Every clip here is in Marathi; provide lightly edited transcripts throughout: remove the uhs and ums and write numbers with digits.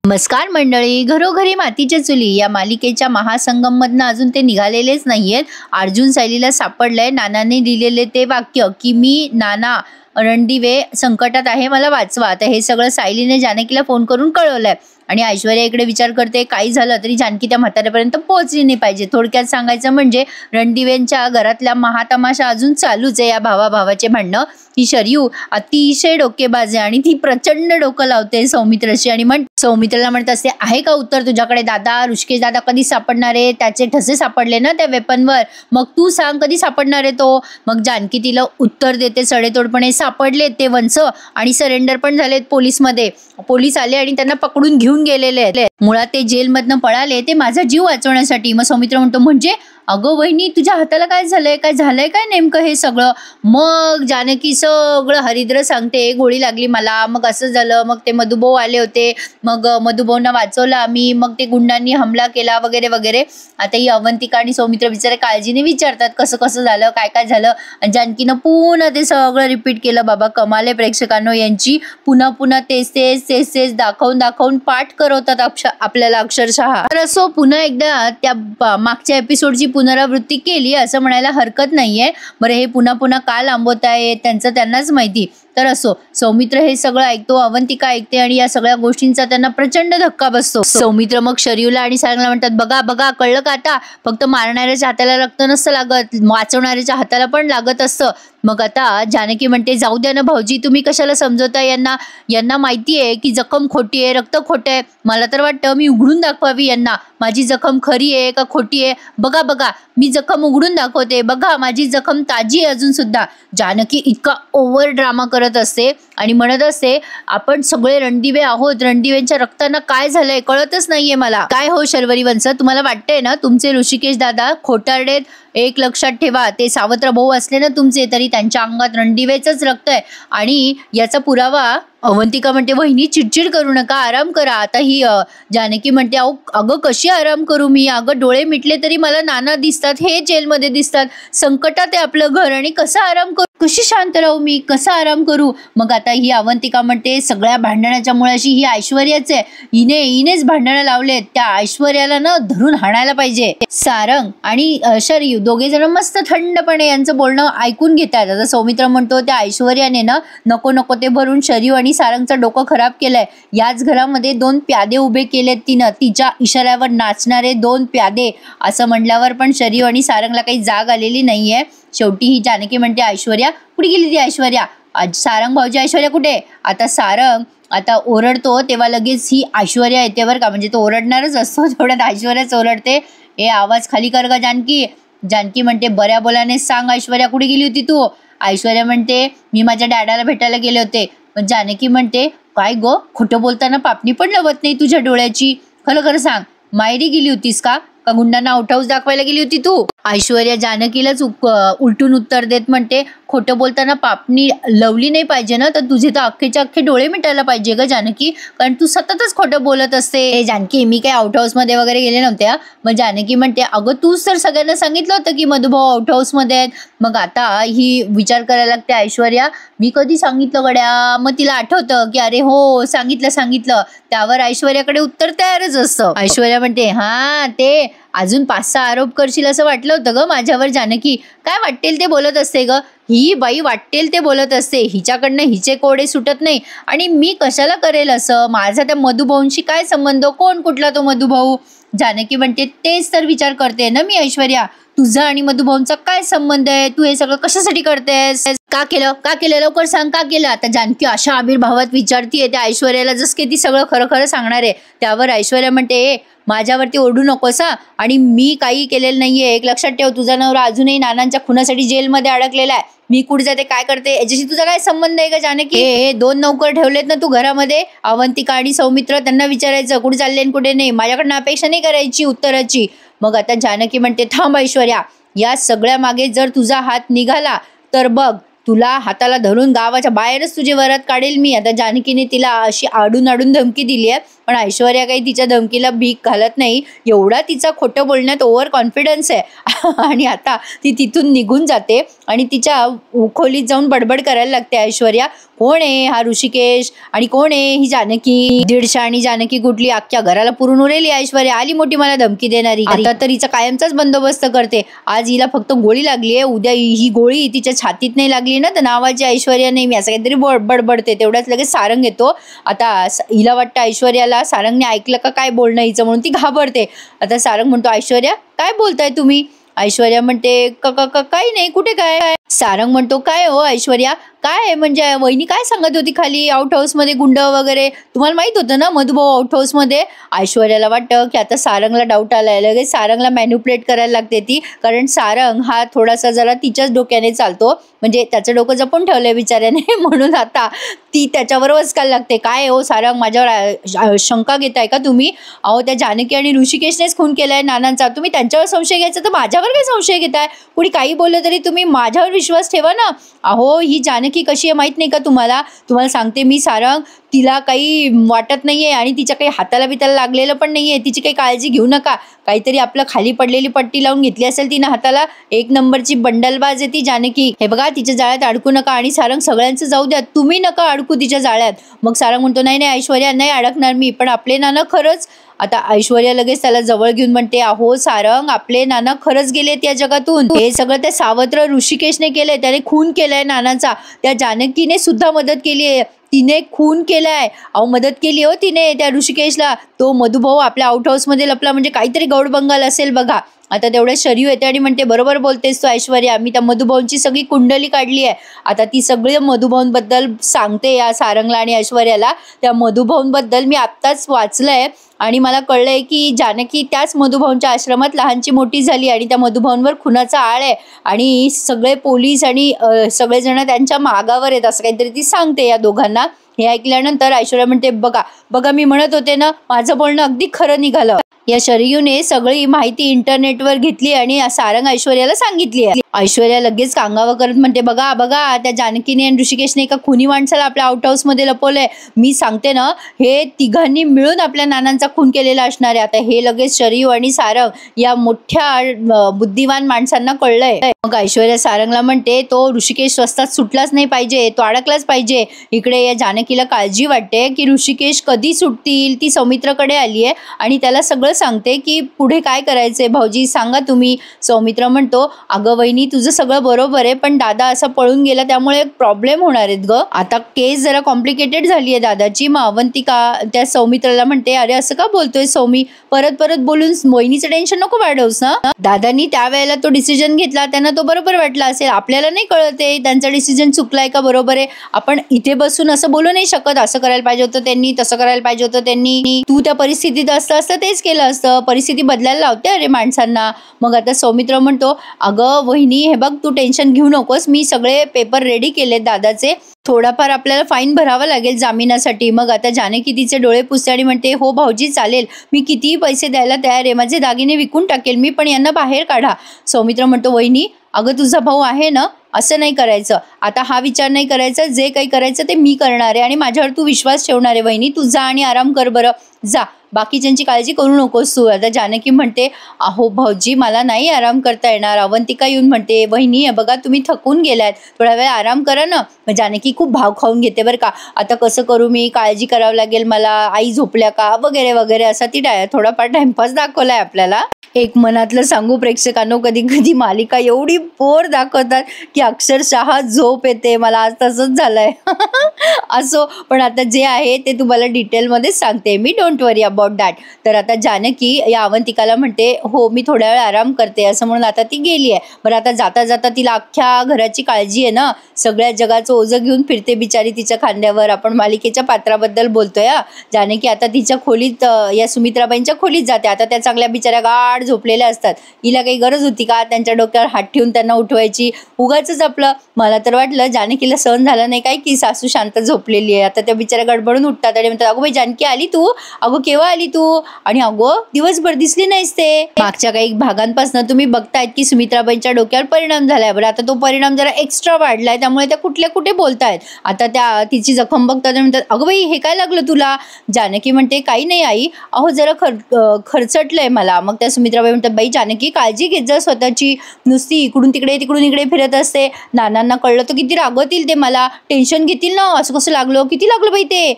नमस्कार मंडळी, घरोघरी मातीच्या चुली या मालिकेच्या महासंगम मधनं अजून ते निघालेलेच नाहीयेत। अर्जुन सायलीला सापडलंय नानाने दिलेले ते वाक्य की मी नाना रणदिवे संकटात आहे, मला वाचवा। आता हे सगळं सायलीने जानकीला फोन करून कळवलंय आणि ऐश्वर्या इकडे विचार करते काही झालं तरी जानकी त्या म्हाताऱ्यापर्यंत पोहोचली नाही पाहिजे। थोडक्यात सांगायचं म्हणजे रणदिवेंच्या घरातला महातमाशा अजून चालूच आहे। या भावाभावाचे भांडणं, ही शरयू अतिशय डोकेबाज आहे आणि ती प्रचंड डोकं लावते सौमित्राशी आणि सौमित्राला म्हणत असते आहे का उत्तर तुझ्याकडे दादा? ऋषिकेश दादा कधी सापडणार आहे? त्याचे ठसे सापडले ना त्या वेपनवर, मग तू सांग कधी सापडणार आहे तो? मग जानकी तिला उत्तर देते सडेतोडपणे, सापडले ते वंश आणि सरेंडर पण झालेत पोलीसमध्ये। पोलीस आले आणि त्यांना पकडून घेऊन गेलेले। मुळात ते जेलमधनं पळाले ते माझा जीव वाचवण्यासाठी। मग सौमित्र म्हणतो म्हणजे अगं वहिनी तुझ्या हाताला काय झालंय काय नेमकं हे सगळं? मग जानकी सगळं हरिद्र सांगते, गोळी लागली मला, मग असं झालं, मग ते मधुभाऊ आले होते, मग मधुभाऊंना वाचवलं आम्ही, मग ते गुंडांनी हमला केला वगैरे वगैरे। आता ही अवंतिका आणि सौमित्र बिचारे काळजीने विचारतात कसं कसं झालं, काय झालं। आणि जानकीनं पुन्हा ते सगळं रिपीट केलं। बाबा कमाल आहे प्रेक्षकांनो यांची, पुन्हा पुन्हा तेच दाखवून पाठ करवतात आपल्याला अक्षरशः। तर असो पुन्हा एकदा त्या मागच्या एपिसोडची पुनरावृत्ती केली असं म्हणायला हरकत नाहीये। बरं हे पुन्हा का लांबवत आहे त्यांचं त्यांनाच माहिती। तर असो सौमित्र हे सगळं ऐकतो, अवंतिका ऐकते आणि या सगळ्या गोष्टींचा त्यांना प्रचंड धक्का बसतो। सौमित्र मग शरयूला आणि सारंगला म्हणतात बघा कळलं का आता? फक्त मारणाऱ्याच्या हाताला रक्त नसतं लागत, वाचवणाऱ्याच्या हाताला पण लागत असतं। मग आता जानकी म्हणते जाऊ द्या ना भाऊजी, तुम्ही कशाला समजवता यांना माहिती आहे की जखम खोटी आहे, रक्त खोटं आहे। मला तर वाटतं मी उघडून दाखवावी यांना माझी जखम खरी आहे का खोटी आहे। बघा मी जखम उघडून दाखवते, बघा माझी जखम ताजी आहे अजून सुद्धा। जानकी इतका ओव्हर ड्रामा करत असते आणि म्हणत असते आपण सगळे रणदिवे आहोत, रणदिवेंच्या रक्तांना काय झालंय कळतच नाहीये मला। काय हो शर्वरी वंश, तुम्हाला वाटतंय ना तुमचे ऋषिकेश दादा खोटारडेत? एक लक्षात ठेवा, ते सावत्र भाऊ असले ना तुमचे तरी त्यांच्या अंगात रणदिवेचंच रक्त आहे आणि याचा पुरावा। अवंतिका म्हणते वहिनी चिडचिड करू नका, आराम करा। आता ही जानकी म्हणते अगं कशी आराम करू मी? अगं डोळे मिटले तरी मला नाना दिसतात, हे जेलमध्ये दिसतात, संकटात आहे आपलं घर आणि कसा आराम करू, कशी शांत राहू मी, कसा आराम करू? मग आता ही अवंतिका म्हणते सगळ्या भांडणाच्या मुळाशी ही ऐश्वर्याच आहे, हिनेच भांडणं लावलेत, त्या ऐश्वर्याला ना धरून हाणायला पाहिजे। सारंग आणि शरयू दोघे जण मस्त थंडपणे यांचं बोलणं ऐकून घेतात। आता सौमित्र म्हणतो त्या ऐश्वर्याने ना नको ते भरून शरयू आणि सारंगचं डोकं खराब केलंय। याच घरामध्ये 2 प्यादे उभे केलेत तिनं, तिच्या इशाऱ्यावर नाचणारे 2 प्यादे। असं म्हणल्यावर पण शरयू आणि सारंगला काही जाग आलेली नाहीये। शेवटी ही जानकी म्हणते ऐश्वर्या कुठे गेली ती ऐश्वर्या? सारंग भाऊजी ऐश्वर्या कुठे? आता सारंग आता ओरडतो तेव्हा लगेच ही ऐश्वर्या येते बरं का, म्हणजे तो ओरडणारच असतो तेवढ्यात ऐश्वर्याच ओरडते, ए आवाज खाली कर ग जानकी। जानकी म्हणते बऱ्या बोलाने सांग ऐश्वर्या कुठे गेली होती तू? ऐश्वर्या म्हणते मी माझ्या डॅडाला भेटायला गेले होते। मग जानकी म्हणते काय गो, खोटं बोलताना पापणी पण लवत नाही तुझ्या डोळ्याची, खरं सांग माहेरी गेली होतीस का गुंडांना आउट हाऊस दाखवायला गेली होती तू? ऐश्वर्या जानकीलाच उलटून उत्तर देत म्हणते खोटं बोलताना पापणी लवली नाही पाहिजे ना, तर तुझे तर अख्खेच्या अख्खे डोळे मिटायला पाहिजे ग जानकी, कारण तू सततच खोटं बोलत असते। जानकी मी काय आउट हाऊस मध्ये वगैरे गेले नव्हते। मग जानकी म्हणते अगं तूच तर सगळ्यांना सांगितलं होतं की मधुभाऊ आउट हाऊस मध्ये आहेत। मग आता ही विचार करायला लागते ऐश्वर्या मी कधी सांगितलं गड्या? मग तिला आठवतं की अरे हो सांगितलं। त्यावर ऐश्वर्याकडे उत्तर तयारच असतं। ऐश्वर्या म्हणते हा ते अजून 5-6 आरोप करशील असं वाटलं होतं ग माझ्यावर जानकी, काय वाटेल ते बोलत असते ग ही बाई, वाटेल ते बोलत असते, हिच्याकडनं हिचे कोडे सुटत नाही आणि मी कशाला करेल असं? माझा त्या मधुभाऊंशी काय संबंध? कोण कुठला तो मधुभाऊ? जानकी म्हणते तेच तर विचार करते ना मी ऐश्वर्या, तुझा आणि मधुभाऊंचा काय संबंध आहे? तू हे सगळं कशासाठी करतेस? का केलं लवकर सांग, का केलं? आता जानकी अशा आविर्भावात विचारतीये त्या ऐश्वर्याला जस की ती सगळं खरं सांगणार आहे। त्यावर ऐश्वर्या म्हणते माझ्यावरती ओढू नकोस आणि मी काही केलेलं नाहीये, एक लक्षात ठेव, तुझा नवरा अजूनही नानांच्या खुनासाठी जेलमध्ये अडकलेला आहे, मी कुठे जाते काय करते याच्याशी तुझा काय संबंध आहे का जानकी? हे 2 नौकर ठेवलेत ना तू घरामध्ये, अवंतिका आणि सौमित्र, त्यांना विचारायचं कुठे चालले कुठे नाही, माझ्याकडनं अपेक्षा नाही करायची उत्तराची। मग आता जानकी म्हणते थांब ऐश्वर्या, या सगळ्या मागे जर तुझा हात निघाला तर बघ तुला हाताला धरून गावाच्या बाहेरच तुझे वरात काढेल मी. आता जानकीने तिला अशी आडून आडून धमकी दिली आहे, पण ऐश्वर्या काही तिच्या धमकीला भीक घालत नाही. एवढा तिचा खोटं बोलण्यात ओव्हर कॉन्फिडन्स आहे आणि आता ती तिथून निघून जाते आणि तिच्या खोलीत जाऊन बडबड करायला लागते. ऐश्वर्या, कोण आहे हा ऋषिकेश आणि कोण आहे ही जानकी? दीडशा आणि जानकी कुठली? अख्ख्या घराला पुरून उरेली ऐश्वर्या. आली मोठी मला धमकी देणारी. आता तर हिचा कायमचाच बंदोबस्त करते. आज हिला फक्त गोळी लागली आहे, उद्या ही गोळी तिच्या छातीत नाही लागली ना तर नावाची ऐश्वर्या नाही मी, असं काहीतरी बडबडते. तेवढ्याच लगेच सारंग येतो. आता हिला वाटतं ऐश्वर्याला सारंगने ऐकलं का काय बोलणं हिचं, म्हणून ती घाबरते. आता सारंग म्हणतो, ऐश्वर्या काय बोलताय तुम्ही? ऐश्वर्या म्हणते, काही नाही, कुठे काय? सारंग म्हणतो, काय हो ऐश्वर्या, काय म्हणजे वहिनी काय सांगत होती खाली आउट हाऊस मध्ये गुंड वगैरे, तुम्हाला माहित होतं ना मधुभाऊ आउट हाऊस मध्ये? ऐश्वर्याला वाटतं की आता सारंगला डाऊट आलाय. लगेच सारंगला मॅन्युप्युलेट करायला लागते ती, कारण सारंग हा थोडासा जरा तिच्याच डोक्याने चालतो, म्हणजे त्याचं डोकं जपून ठेवलंय बिचाऱ्याने म्हणून आता ती त्याच्यावर वचकायला लागते. काय हो सारंग, माझ्यावर शंका घेताय का तुम्ही? अहो त्या जानकी आणि ऋषिकेशनेच खून केलाय नानांचा, तुम्ही त्यांच्यावर संशय घ्यायचा तर माझ्यावर काय संशय घेताय? कुणी काही बोललं तरी तुम्ही माझ्यावर विश्वास ठेवा ना. अहो ही जानकी कशी आहे माहित नाही का तुम्हाला? तुम्हाला सांगते मी सारंग, तिला काही वाटत नाहीये आणि तिच्या काही हाताला बिताला लागलेलं पण नाहीये. तिची काही काळजी घेऊ नका. काहीतरी आपलं खाली पडलेली पट्टी लावून घेतली असेल तिनं हाताला. एक नंबरची बंडलबाज आहे ती जानकी. हे बघा तिच्या जाळ्यात अडकू नका. आणि सारंग सगळ्यांचं जाऊ द्या, तुम्ही नका अडकू तिच्या जाळ्यात. मग सारंग म्हणतो, नाही नाही ऐश्वर्या, नाही अडकणार मी, पण आपले नाना खरंच. आता ऐश्वर्या लगेच त्याला जवळ घेऊन म्हणते, अहो सारंग, आपले नाना खरंच गेलेत या जगातून. हे सगळं त्या सावत्र ऋषिकेशने केलंय, त्याने खून केलाय नानाचा. त्या जानकीने सुद्धा मदत केली आहे, तिने खून केलाय. अहो मदत केली हो तिने त्या ऋषिकेशला. तो मधुभाऊ आपल्या आउट हाऊस मध्ये लपला, म्हणजे काहीतरी गौड बंगाल असेल बघा. आता तेवढ्या शरीर येते आणि म्हणते, बरोबर बोलतेस तो ऐश्वर्या, मी त्या मधुभाऊंची सगळी कुंडली काढली आहे. आता ती सगळी मधुभाऊंबद्दल सांगते या सारंगला आणि ऐश्वर्याला. त्या मधुभाऊंबद्दल मी आत्ताच वाचलंय आणि मला कळलंय की जानकी त्याच मधुभाऊंच्या आश्रमात लहानची मोठी झाली आणि त्या मधुभाऊंवर खुनाचा आळ आहे आणि सगळे पोलीस आणि सगळेजण त्यांच्या मागावर आहेत, असं काहीतरी ती सांगते या दोघांना. हे ऐकल्यानंतर ऐश्वर्या म्हणते, बघा बघा, मी म्हणत होते ना, माझं बोलणं अगदी खरं निघालं. या शरयूने सगळी माहिती इंटरनेटवर घेतली आणि सारंग ऐश्वर्याला सांगितली आहे. ऐश्वर्या लगेच कांगावा करत म्हणते, बघा बघा, त्या जानकीने आणि ऋषिकेशने एका खुनी माणसाला आपल्या आउट हाऊस मध्ये लपवलंय. मी सांगते ना, हे तिघांनी मिळून आपल्या नानांचा खून केलेला असणार आहे. आता हे लगेच शरयू आणि सारंग या मोठ्या बुद्धिवान माणसांना कळलंय. मग ऐश्वर्या सारंगला म्हणते, तो ऋषिकेश स्वस्तात सुटलाच नाही पाहिजे, तो अडकलाच पाहिजे. इकडे या जानकीला काळजी वाटते की ऋषिकेश कधी सुटतील. ती सौमित्राकडे आली आहे आणि त्याला सगळं सांगते की पुढे काय करायचंय, भाऊजी सांगा तुम्ही. सौमित्र म्हणतो, अगं वहिनी, तुझं सगळं बरोबर आहे, पण दादा असा पळून गेला त्यामुळे प्रॉब्लेम होणार आहेत ग. आता केस जरा कॉम्प्लिकेटेड झाली आहे दादाची. मग अवंतिका त्या सौमित्राला म्हणते, अरे असं का बोलतोय सौमी, परत परत बोलून वहिनीचं टेन्शन नको वाढवस ना. दादानी त्यावेळेला तो डिसिजन घेतला, त्यांना तो बरोबर वाटला असेल, आपल्याला नाही कळते त्यांचा डिसिजन चुकलाय का बरोबर आहे. आपण इथे बसून असं बोलू नाही शकत, असं करायला पाहिजे होतं त्यांनी, तसं करायला पाहिजे होतं त्यांनी. तू त्या परिस्थितीत असतं तेच केलं असतं. परिस्थिती बदलायला लावते अरे माणसांना. मग आता सौमित्र म्हणतो, अगं वहिनी, हे बघ, तू टेन्शन घेऊ नकोस, मी सगळे पेपर रेडी केलेत दादाचे, थोडाफार आपल्याला फाईन भरावा लागेल जामिनासाठी. मग आता जानकी तिचे डोळे पुसते आणि म्हणते, हो भाऊजी चालेल, मी कितीही पैसे द्यायला तयार आहे, माझे दागिने विकून टाकेल मी, पण यांना बाहेर काढा. सौमित्र म्हणतो, वहिनी अगं तुझा भाऊ आहे ना, असं नाही करायचं. आता हा विचार नाही करायचा, जे काही करायचं ते मी करणार आहे आणि माझ्यावर तू विश्वास ठेवणार आहे. वहिनी तू जा आणि आराम कर बरं, जा, बाकीच्यांची काळजी करू नकोस तू. आता जानकी म्हणते, अहो भाऊजी मला नाही आराम करता येणार. अवंतिका येऊन म्हणते, वहिनी बघा तुम्ही थकून गेलात, थोडा वेळ आराम करा ना. मग जानकी खूप भाव खाऊन घेते बरं का. आता कसं करू मी, काळजी करावं लागेल मला, आई झोपल्या का वगैरे वगैरे, असा ती थोडाफार टाइमपास दाखवलाय आपल्याला. एक मनातलं सांगू प्रेक्षकांनो, कधी कधी मालिका एवढी बोर दाखवतात की अक्षरशः झोप येते. मला आज तसंच झालंय. असो, पण आता जे आहे ते तुम्हाला डिटेलमध्येच सांगते मी, डोंट वरी अबाउट दॅट. तर आता जानकी या अवंतिकाला म्हणते, हो मी थोड्या वेळ आराम करते, असं म्हणून आता ती गेली आहे. बरं आता जाता जाता तिला अख्ख्या घराची काळजी आहे ना, सगळ्या जगाचं ओझं घेऊन फिरते बिचारी तिच्या खांद्यावर. आपण मालिकेच्या पात्राबद्दल बोलतोय. जानकी आता तिच्या खोलीत, या सुमित्राबाईंच्या खोलीत जाते. आता त्या चांगल्या बिचाऱ्या गाढ ताठ झोपलेल्या असतात. हिला काही गरज होती का त्यांच्या डोक्यावर हात ठेवून त्यांना उठवायची? उगाचच आपलं. मला तर वाटलं जानकीला सहन झालं नाही काय की सासू शांत झोपलेली आहे. आता त्या बिचाऱ्या गडबडून उठतात आणि म्हणतात, अगो बाई जानकी आली तू? अगो केव्हा आली तू? आणि अगो दिवसभर दिसली नाहीस ते. मागच्या काही भागांपासून तुम्ही बघतायत की सुमित्राबाईंच्या डोक्यावर परिणाम झालाय. बरं आता तो परिणाम जरा एक्स्ट्रा वाढलाय, त्यामुळे त्या कुठल्या कुठे बोलतायत. आता त्या तिची जखम बघतात आणि म्हणतात, अगं बाई हे काय लागलं तुला? जानकी म्हणते, काही नाही आई, अहो जरा खरचटलंय मला. मग त्या सुमित्राबाई म्हणतात, बाई जानकी काळजी घेत जा स्वतःची, नुसती इकडून तिकडे फिरत असते. नानांना कळलं तर किती रागवतील ते, मला टेन्शन घेतील ना, असं कसं लागलं, किती लागलं बाई ते.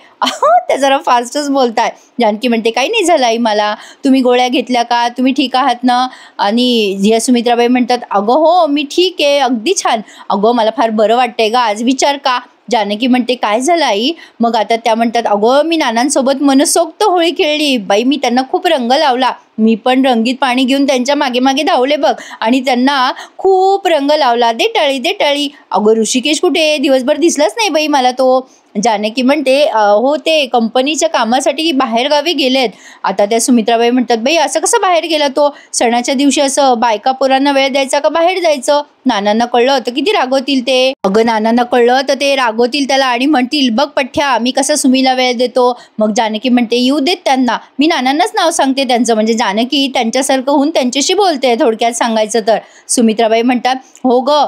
त्या जरा फास्टच बोलताय. जानकी म्हणते, काही नाही झालं आई मला, तुम्ही गोळ्या घेतल्या का, तुम्ही ठीक आहात ना? आणि या सुमित्राबाई म्हणतात, अगं हो मी ठीक आहे, अगदी छान. अगं मला फार बरं वाटतंय ग आज, विचार का? जानकी म्हणते, काय झालं आई? मग आता त्या म्हणतात, अगं मी नानांसोबत मनसोक्त होळी खेळली बाई, मी त्यांना खूप रंग लावला, मी पण रंगीत पाणी घेऊन त्यांच्या मागे मागे धावले बघ आणि त्यांना खूप रंग लावला. दे टाळी. अगं ऋषिकेश कुठे? दिवसभर दिसलाच नाही बाई मला तो. जानकी म्हणते, हो ते कंपनीच्या कामासाठी बाहेर गावी गेलेत. आता त्या सुमित्राबाई म्हणतात, बाई असं कसं बाहेर गेला तो? सणाच्या दिवशी असं बायका पोरांना वेळ द्यायचा का बाहेर जायचं? नानांना कळलं तर किती रागवतील ते. अगं नानांना कळलं तर ते रागवतील त्याला आणि म्हणतील, बघ पठ्या मी कसा सुमीला वेळ देतो. मग जानकी म्हणते, येऊ देत त्यांना, मी नानांनाच नाव सांगते त्यांचं. म्हणजे जानकी त्यांच्यासारखं होऊन त्यांच्याशी बोलते थोडक्यात सांगायचं तर. सुमित्राबाई म्हणतात, हो ग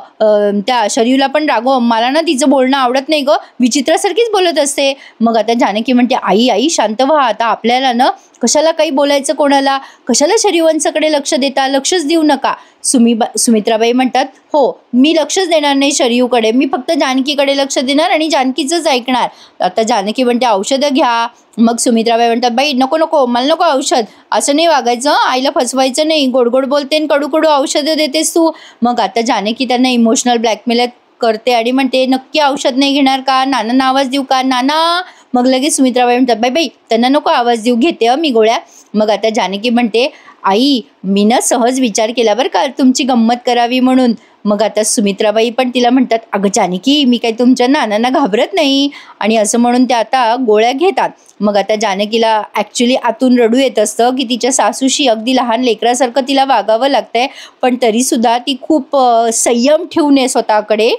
त्या शरीरला पण रागव, मला ना तिचं बोलणं आवडत नाही ग, विचित्रासारखीच बोलत असते. मग आता जानकी म्हणते, आई शांत व्हा, आता आपल्याला ना कशाला काही बोलायचं कोणाला, कशाला शरीरवंशाकडे लक्ष देता, लक्षच देऊ नका. सुमित्राबाई म्हणतात, हो मी लक्षच देणार नाही शरीयूकडे, मी फक्त जानकीकडे लक्ष देणार आणि जानकीचंच ऐकणार. आता जानकी म्हणते, औषधं घ्या. मग सुमित्राबाई म्हणतात, बाई नको मला नको औषध, असं नाही वागायचं, आईला फसवायचं नाही, गोड बोलते आणि कडू औषधं देतेस तू. मग आता जानकी त्यांना इमोशनल ब्लॅकमेल करते आणि म्हणते, नक्की औषध नाही घेणार का? नानांना आवाज देऊ का? नाना. मग लगेच सुमित्राबाई म्हणतात, बाई त्यांना नको आवाज देऊ, घेते मी गोळ्या. मग आता जानकी म्हणते, आई मी ना सहज विचार केला बरं का तुमची गंमत करावी म्हणून. मग आता सुमित्राबाई पण तिला म्हणतात, अगं जानकी मी काही तुमच्या नानांना घाबरत नाही. आणि असं म्हणून त्या आता गोळ्या घेतात. मग आता जानकीला ॲक्च्युली आतून रडू येत असतं की तिच्या सासूशी अगदी लहान लेकरासारखं तिला वागावं लागतंय, पण तरीसुद्धा ती खूप संयम ठेवून आहे स्वतःकडे.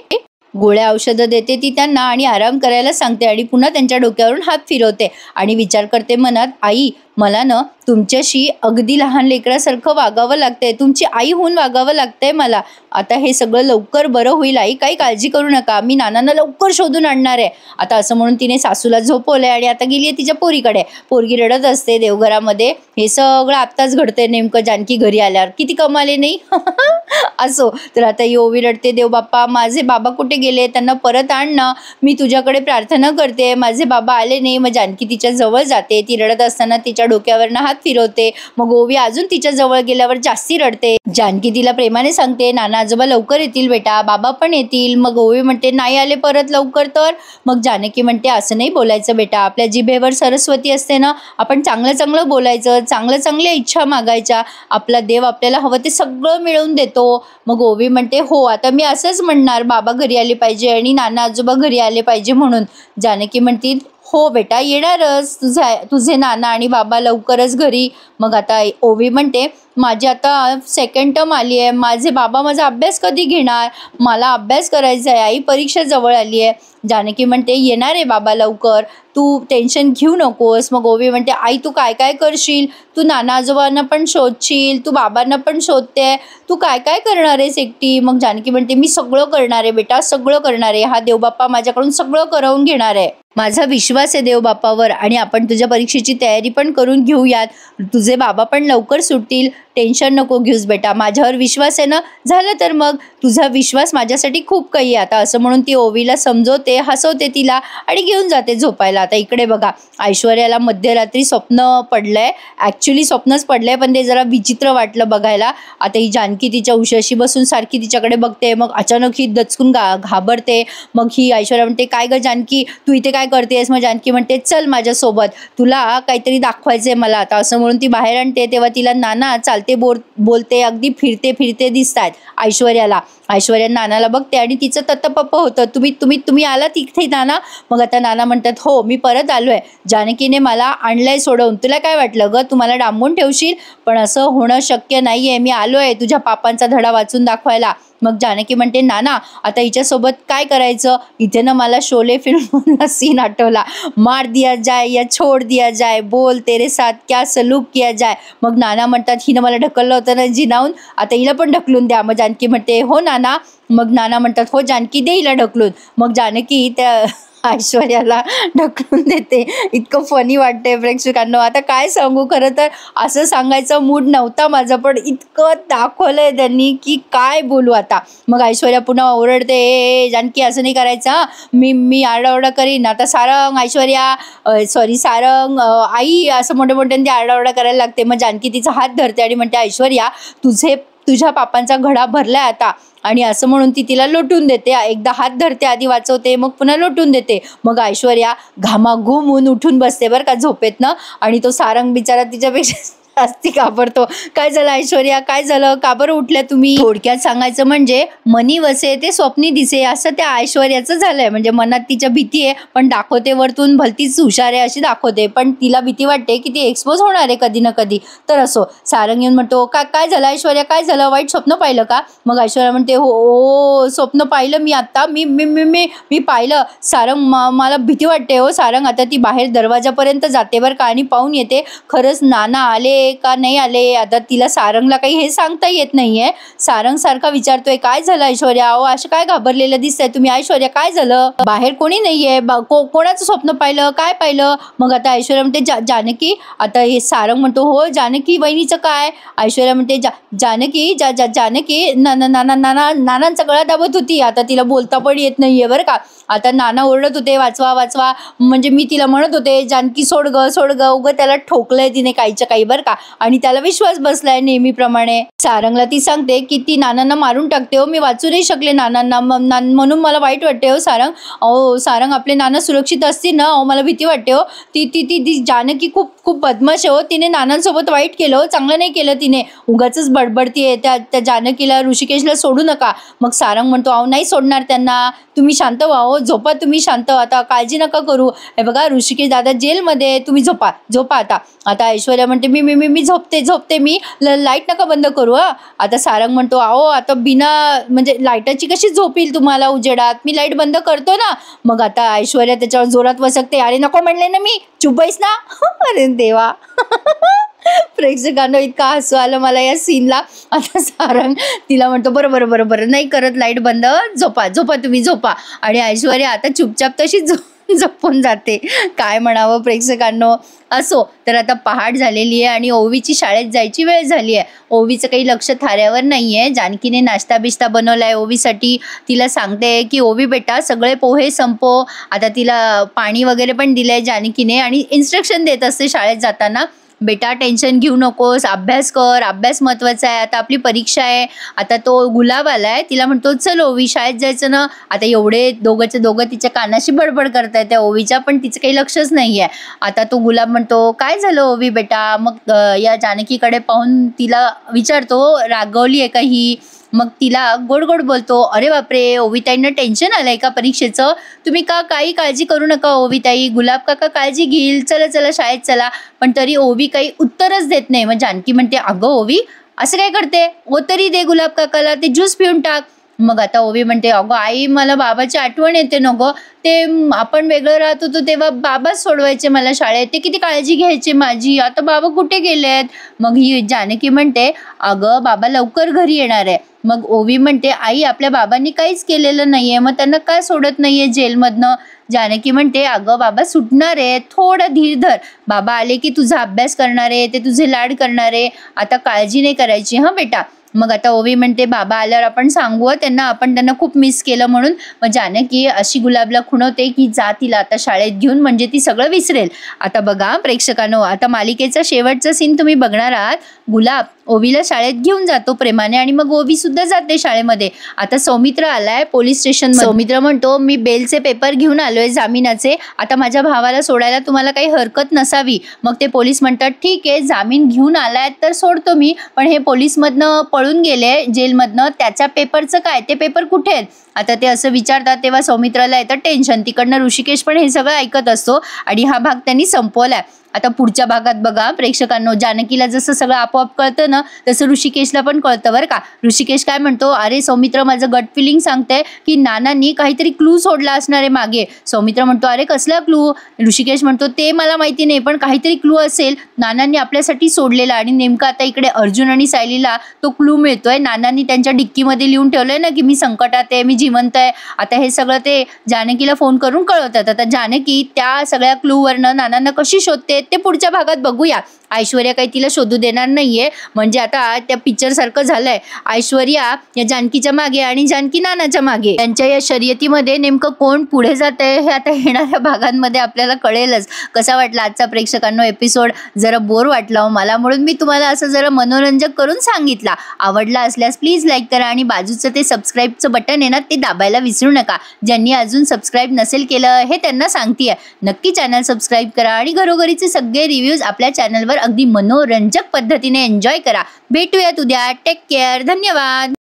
गोळ्या औषधं देते ती त्यांना आणि आराम करायला सांगते आणि पुन्हा त्यांच्या डोक्यावरून हात फिरवते आणि विचार करते मनात, आई मला ना तुमच्याशी अगदी लहान लेकरासारखं वागावं लागतंय, तुमची आई होऊन वागावं लागतंय मला. आता हे सगळं लवकर बरं होईल आई, काही काळजी करू नका, मी नानांना लवकर शोधून आणणार आहे. आता असं म्हणून तिने सासूला झोपवलंय आणि आता गेली आहे तिच्या पोरीकडे. पोरगी रडत असते देवघरामध्ये. हे सगळं आत्ताच घडतंय नेमकं जानकी घरी आल्यावर. किती कमाले नाही. असो तर आता ही ओवी रडते, देव बाप्पा माझे बाबा कुठे गेले, त्यांना परत आण ना, मी तुझ्याकडे प्रार्थना करते, माझे बाबा आले नाही. मग जानकी तिच्या जवळ जाते, ती रडत असताना तिच्या डोक्यावरनं हात फिरवते. मग ओवी अजून तिच्या जवळ गेल्यावर जास्ती रडते. जानकी तिला प्रेमाने सांगते, नाना आजोबा लवकर येतील बेटा, बाबा पण येतील. मग ओवी म्हणते, नाही आले परत लवकर तर. मग जानकी म्हणते, असं नाही बोलायचं बेटा, आपल्या जिभेवर सरस्वती असते ना, आपण चांगलं बोलायचं, चांगल्या इच्छा मागायच्या, आपला देव आपल्याला हवं ते सगळं मिळवून देतो. मग ओवी म्हणते, हो आता मी असंच म्हणणार, बाबा घरी आले पाहिजे आणि नाना आजोबा घरी आले पाहिजे म्हणून. जानकी म्हणते, हो बेटा येणारच, तुझे नाना आणि बाबा लवकरच घरी. मग आता ओवी म्हणते, माझी आता सेकंड टर्म आली आहे, माझे बाबा माझा अभ्यास कधी घेणार, मला अभ्यास करायचा आहे, आई परीक्षा जवळ आली आहे. जानकी म्हणते, येणार आहे बाबा लवकर, तू टेन्शन घेऊ नकोस. मग ओवी म्हणते, आई तू काय करशील, तू नाना आजोबांना पण शोधशील, तू बाबांना पण शोधते, तू काय करणार आहेस एकटी. मग जानकी म्हणते, मी सगळं करणार आहे बेटा, सगळं करणार आहे, हा देवबाप्पा माझ्याकडून सगळं करवून घेणार आहे, माझा विश्वास आहे देवबाप्पावर आणि आपण तुझ्या परीक्षेची तयारी पण करून घेऊयात, तुझे बाबा पण लवकर सुटतील, टेन्शन नको घेऊस बेटा, माझ्यावर विश्वास आहे ना. झालं तर मग तुझा विश्वास माझ्यासाठी खूप काही आहे. आता असं म्हणून ती ओवीला समजवते, हसवते तिला आणि घेऊन जाते झोपायला. आता इकडे बघा, ऐश्वर्याला मध्यरात्री स्वप्न पडलंय, ॲक्च्युली स्वप्नच पडलंय पण ते जरा विचित्र वाटलं बघायला. आता ही जानकी तिच्या उशाशी बसून सारखी तिच्याकडे बघते, मग अचानक ही दचकून घाबरते. मग ही ऐश्वर्या म्हणते, काय ग जानकी तू इथे काय करतेस. मग जानकी म्हणते, चल माझ्यासोबत, तुला काहीतरी दाखवायचंय मला. आता असं म्हणून ती बाहेर आणते तेव्हा तिला नाना चालता चालते बोलते अगदी फिरते फिरते दिसतायत ऐश्वर्याला. ऐश्वर्या नानाला बघते आणि तिचं तत्तपप्प होतं. तुम्ही आलात इथे नाना? मग आता नाना म्हणतात हो मी परत आलोय. जानकीने मला आणलंय सोडवून. तुला काय वाटलं ग, तुम्हाला डांबून ठेवशील? पण असं होणं शक्य नाहीये. मी आलोय तुझ्या पापांचा धडा वाचून दाखवायला. मग जानकी म्हणते नाना आता हिच्यासोबत काय करायचं? इथे ना मला शोले फिल्ममधला सीन आठवला. मार दिया जाए या छोड़ दिया जाए, बोल तेरे साथ क्या सलूक किया जाए. मग नाना म्हणतात हिनं मला ढकललं होतं ना जिनावून, आता हिला पण ढकलून द्या. मग जानकी म्हणते हो नाना. मग नाना म्हणतात हो जानकी दे हिला ढकलून. मग जानकी त्या ऐश्वर्याला ढकलून देते. इतकं फनी वाटते प्रेक्षकांना. आता काय सांगू, खरं तर असं सांगायचा मूड नव्हता माझा, पण इतकं दाखवलंय त्यांनी की काय बोलू आता. मग ऐश्वर्या पुन्हा ओरडते ए जानकी असं नाही करायचं, मी आरडाओरडा करीन. आता सारंग ऐश्वर्या सॉरी सारंग आई असं मोठे मोठ्यांनी आरडाओरडा करायला लागते. मग जानकी तिचा हात धरते आणि म्हणते ऐश्वर्या तुझ्या पापांचा घडा भरलाय आता. आणि असं म्हणून ती तिला लोटून देते. एकदा हात धरते, आधी वाचवते, मग पुन्हा लोटून देते. मग ऐश्वर्या घामाघूम होऊन उठून बसते बरं का झोपेतनं. आणि तो सारंग बिचारा तिच्यापेक्षा जास्ती घाबरतो. काय झालं ऐश्वर्या, काय झालं, का बरं उठल्या तुम्ही? थोडक्यात सांगायचं म्हणजे मनी वसे ते स्वप्नी दिसे असं त्या ऐश्वर्याचं झालंय. म्हणजे मनात तिच्या भीती आहे, पण दाखवते वरतून भलतीच हुशार आहे अशी दाखवते. पण तिला भीती वाटते की ती एक्सपोज होणार आहे कधी ना कधी. तर असो सारंग येऊन म्हणतो काय झालं ऐश्वर्या, काय झालं, वाईट स्वप्न पाहिलं का? मग ऐश्वर्या म्हणते हो स्वप्न पाहिलं मी आता, मी पाहिलं सारंग. मला भीती वाटते हो सारंग. आता ती बाहेर दरवाजापर्यंत जाते बरं का आणि पाहून येते खरंच नाना आले का नाही आले. आता तिला सारंगला काही हे सांगता येत नाहीये. सारंग सारखा विचारतोय काय झालं ऐश्वर्या, अहो असं काय घाबरलेलं दिसतंय तुम्ही ऐश्वर्या, काय झालं, बाहेर कोणी नाहीये, कोणाचं स्वप्न पाहिलं, काय पाहिलं? मग आता ऐश्वर्या म्हणते जानकी. आता हे सारंग म्हणतो हो जानकी वहिनीचं काय? ऐश्वर्या म्हणते जानकी जानकी नानांचा गळा दाबत होती. आता तिला बोलता पण येत नाहीये बरं का. आता नाना ओरडत होते वाचवा. म्हणजे मी तिला म्हणत होते जानकी सोड ग उगं त्याला ठोकलंय तिने काहीच्या काही बरं का. आणि त्याला विश्वास बसलाय नेहमीप्रमाणे. सारंगला ती सांगते की ती नानांना मारून टाकते हो, मी वाचू नाही शकले नानांना म्हणून मला वाईट वाटते हो सारंग. अहो सारंग आपले नाना सुरक्षित असतील ना, अहो मला भीती वाटते हो. ती जानकी खूप बदमाश आहे हो. तिने नानांसोबत वाईट केलं हो, चांगलं नाही केलं तिने. उगाचच बडबडतीये. त्या जानकीला ऋषिकेशला सोडू नका. मग सारंग म्हणतो अहो नाही सोडणार त्यांना, तुम्ही शांत व्हा हो, झोपा तुम्ही शांत, आता काळजी नका करू. हे बघा ऋषिकेश दादा जेलमध्ये, तुम्ही झोपा आता. आता ऐश्वर्या म्हणते मी झोपते मी, लाईट नका बंद करू हा. आता सारंग म्हणतो अहो आता बिना म्हणजे लाईटाची कशी झोप येईल तुम्हाला उजेडात, मी लाईट बंद करतो ना. मग आता ऐश्वर्या त्याच्यावर जोरात वसकते, अरे नको म्हणले ना मी, चुप बैस ना. अरे देवा. प्रेक्षकांना इतका हसू आलं मला या सीनला. आता सारंग तिला म्हणतो बरं नाही करत लाईट बंद, झोपा तुम्ही झोपा. आणि ऐश्वर्या आता चुपचाप तशी झोपून जाते. काय म्हणावं प्रेक्षकांनो. असो तर आता पहाट झालेली आहे आणि ओवीची शाळेत जायची वेळ झाली आहे. ओवीचं काही लक्ष थाऱ्यावर नाही आहे. जानकीने नाश्ता बिश्ता बनवलाय ओवीसाठी. तिला सांगते की ओवी बेटा सगळे पोहे संपव. आता तिला पाणी वगैरे पण दिलंय जानकीने आणि इन्स्ट्रक्शन देत असते शाळेत जाताना, बेटा टेन्शन घेऊ नकोस, अभ्यास कर, अभ्यास महत्त्वाचा आहे, आता आपली परीक्षा आहे. आता तो गुलाब आलाय, तिला म्हणतो चल ओवी शाळेत जायचं ना. आता एवढे दोघं तिच्या कानाशी बडबड करतायत त्या ओवीच्या, पण तिचं काही लक्षच नाही आहे. आता तो गुलाब म्हणतो काय झालं ओवी बेटा. मग या जानकीकडे पाहून तिला विचारतो रागवली आहे का ही. मग तिला गोड बोलतो, अरे बापरे ओवीताईंना टेन्शन आलंय का परीक्षेचं, तुम्ही काही काळजी करू नका ओवीताई, गुलाब काका काळजी घेईल, चला शाळेत चला. पण तरी ओवी काही उत्तरच देत नाही. मग जानकी म्हणते अगं ओवी असं काय करते, ओ तरी दे गुलाब काकाला ते ज्यूस पिऊन टाक. मग आता ओवी म्हणते अगं आई मला बाबाची आठवण येते नको, ते आपण वेगळं राहत होतो तेव्हा बाबाच सोडवायचे मला शाळेत, ते किती काळजी घ्यायचे माझी, आता बाबा कुठे गेलेत. मग ही जानकी म्हणते अगं बाबा लवकर घरी येणार आहे. मग ओवी म्हणते आई आपल्या बाबांनी काहीच केलेलं नाहीये, मग त्यांना काय सोडत नाहीये जेलमधनं. जानकी म्हणते अगं बाबा सुटणार आहे, थोडा धीर धर, बाबा आले की तुझा अभ्यास करणार आहे, ते तुझे लाड करणार आहे, आता काळजी नाही करायची हा बेटा. मग आता ओवी म्हणते बाबा आल्यावर आपण सांगू त्यांना, आपण त्यांना खूप मिस केलं म्हणून. मग जानकी अशी गुलाबला खुणवते की जा तिला आता शाळेत घेऊन, म्हणजे ती सगळं विसरेल. आता बघा प्रेक्षकांनो, आता मालिकेचा शेवटचा सीन तुम्ही बघणार आहात. गुलाब ओवीला शाळेत घेऊन जातो प्रेमाने आणि मग ओवी सुद्धा जाते शाळेमध्ये. आता सौमित्र आलाय पोलीस स्टेशन. सौमित्र म्हणतो मी बेलचे पेपर घेऊन आलोय जामिनाचे, आता माझ्या भावाला सोडायला तुम्हाला काही हरकत नसावी. मग ते पोलीस म्हणतात ठीक आहे, जामीन घेऊन आलाय तर सोडतो मी, पण हे पोलीस मधनं पळून गेले जेलमधनं, त्याच्या पेपरचं काय, ते पेपर कुठे आहेत? आता ते असं विचारतात तेव्हा सौमित्राला येतं टेन्शन. तिकडनं ऋषिकेश पण हे सगळं ऐकत असतो आणि हा भाग त्यांनी संपवलाय. आता पुढच्या भागात बघा प्रेक्षकांनो, जानकीला जसं सगळं आपोआप कळतं ना तसं ऋषिकेशला पण कळतं बरं का. ऋषिकेश काय म्हणतो, अरे सौमित्र माझं गट फिलिंग सांगतंय की नानांनी काहीतरी क्लू सोडला असणार आहे मागे. सौमित्र म्हणतो अरे कसला क्लू? ऋषिकेश म्हणतो ते मला माहिती नाही, पण काहीतरी क्लू असेल नानांनी आपल्यासाठी सोडलेला. आणि नेमकं आता इकडे अर्जुन आणि सायलीला तो क्लू मिळतोय. नानांनी त्यांच्या डिक्कीमध्ये लिहून ठेवलंय ना की मी संकटात आहे, मी जिवंत आहे. आता हे सगळं ते जानकीला फोन करून कळवतात. आता जानकी त्या सगळ्या क्लूवरनं नानांना कशी शोधते ते पुढच्या भागात बघूया. ऐश्वर्या काही तिला शोधू देणार नाहीये, म्हणजे आता त्या पिक्चर सारखं झालंय. ऐश्वर्या या जानकीच्या मागे आणि जानकी नानाच्या मागे. त्यांच्या या शर्यतीमध्ये नेमकं कोण पुढे जात आहे हे आता येणाऱ्या भागांमध्ये आपल्याला कळेलच. कसा वाटला आजचा प्रेक्षकांनो एपिसोड? जरा बोर वाटला हो मला, म्हणून मी तुम्हाला असं जरा मनोरंजक करून सांगितला. आवडला असल्यास प्लीज लाईक करा आणि बाजूचं ते सबस्क्राईबचं बटन आहे ना ते दाबायला विसरू नका. ज्यांनी अजून सबस्क्राईब नसेल केलं हे त्यांना सांगतेय, नक्की चॅनल सबस्क्राईब करा आणि घरोघरीचे सगळे रिव्ह्यूज आपल्या चॅनलवर अगदी मनोरंजक पद्धतीने एन्जॉय करा. भेटूयात उद्या. Take care. धन्यवाद.